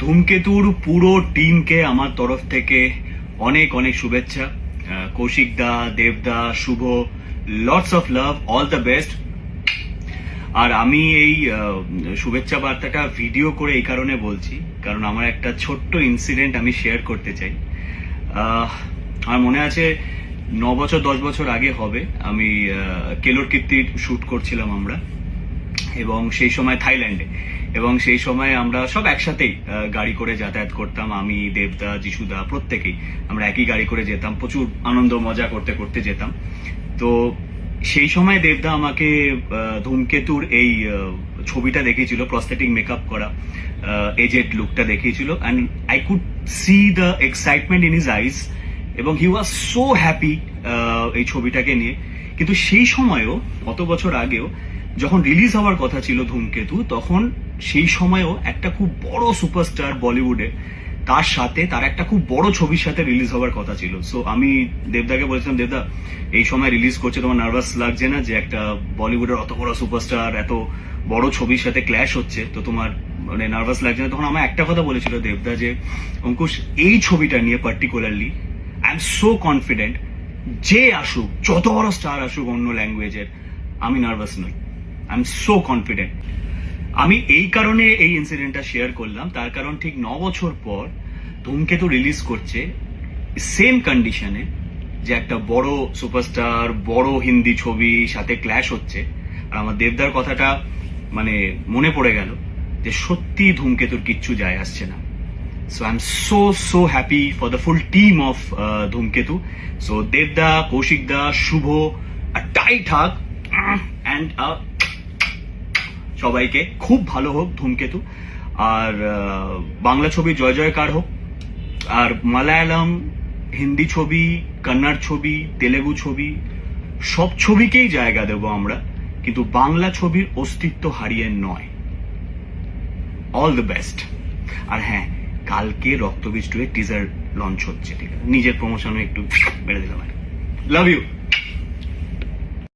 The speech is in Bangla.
ধূমকেতুর পুরো টিমকে আমার তরফ থেকে অনেক অনেক শুভেচ্ছা। কৌশিক দা, দেবদা, Shubho, lots of love, all the best. আর আমি এই শুভেচ্ছা বার্তাটা ভিডিও করে এই কারণে বলছি, কারণ আমার একটা ছোট্ট ইনসিডেন্ট আমি শেয়ার করতে চাই। আমার মনে আছে 9 বছর 10 বছর আগে হবে, আমি কেলোর কীর্তির শুট করছিলাম আমরা, এবং সেই সময় থাইল্যান্ডে, এবং সেই সময় আমরা সব একসাথেই গাড়ি করে যাতায়াত করতাম। আমি, দেবদা, যিশুদা প্রত্যেকেই আমরা একই গাড়ি করে যেতাম, প্রচুর আনন্দ মজা করতে করতে যেতাম। তো সেই সময় দেবদা আমাকে ধূমকেতুর এই ছবিটা দেখিয়েছিল, প্রস্থেটিক মেকআপ করা এজেড লুকটা দেখিয়েছিল, and I could see the excitement in his eyes, এবং হি ওয়াজ সো হ্যাপি এই ছবিটাকে নিয়ে। কিন্তু সেই সময়ও, অত বছর আগেও যখন রিলিজ হওয়ার কথা ছিল ধূমকেতু, তখন সেই সময়ও একটা খুব বড় সুপারস্টার বলিউডে, তার সাথে তার একটা খুব বড় ছবির সাথে রিলিজ হওয়ার কথা ছিল। সো আমি দেবদাকে বলেছিলাম, দেবদা এই সময় রিলিজ করছে, তোমার নার্ভাস লাগছে না যে একটা বলিউডের অত বড় সুপারস্টার এত বড় ছবির সাথে ক্ল্যাশ হচ্ছে, তো তোমার মানে নার্ভাস লাগছে না? তখন আমার একটা কথা বলেছিল দেবদা, যে অঙ্কুশ, এই ছবিটা নিয়ে particularly I am so confident, যে আসুক, যত বড় স্টার আসুক অন্য ল্যাঙ্গুয়েজের, আমি নার্ভাস নই, আই এম সো কনফিডেন্ট। আমি এই কারণে এই ইনসিডেন্টটা শেয়ার করলাম, তার কারণ ঠিক 9 বছর পর ধূমকেতু রিলিজ করছে সেম কন্ডিশনে, যে একটা বড় সুপারস্টার, বড় হিন্দি ছবি সাথে ক্ল্যাশ হচ্ছে। আর আমার দেবদার কথাটা মানে মনে পড়ে গেল, যে সত্যি ধূমকেতুর কিচ্ছু যায় আসছে না। So I'm so happy for the full team of ধূমকেতু. So Devda, Kaushik da, Shubho, a tight hug and সবাইকে খুব ভালো হোক ধূমকেতু। আর বাংলা ছবি জয় জয়কার হোক, আর মালায়ালাম, হিন্দি ছবি, কন্নড় ছবি, তেলেগু ছবি, সব ছবিকেই জায়গা দেব আমরা, কিন্তু বাংলা ছবির অস্তিত্ব হারিয়ে নয়। All the best. আর হ্যাঁ, কালকে রক্তবীজ 2 এর টিজার লঞ্চ হচ্ছে, ঠিক আছে? নিজের প্রমোশনে একটু বেড়ে দিলাম। Love you.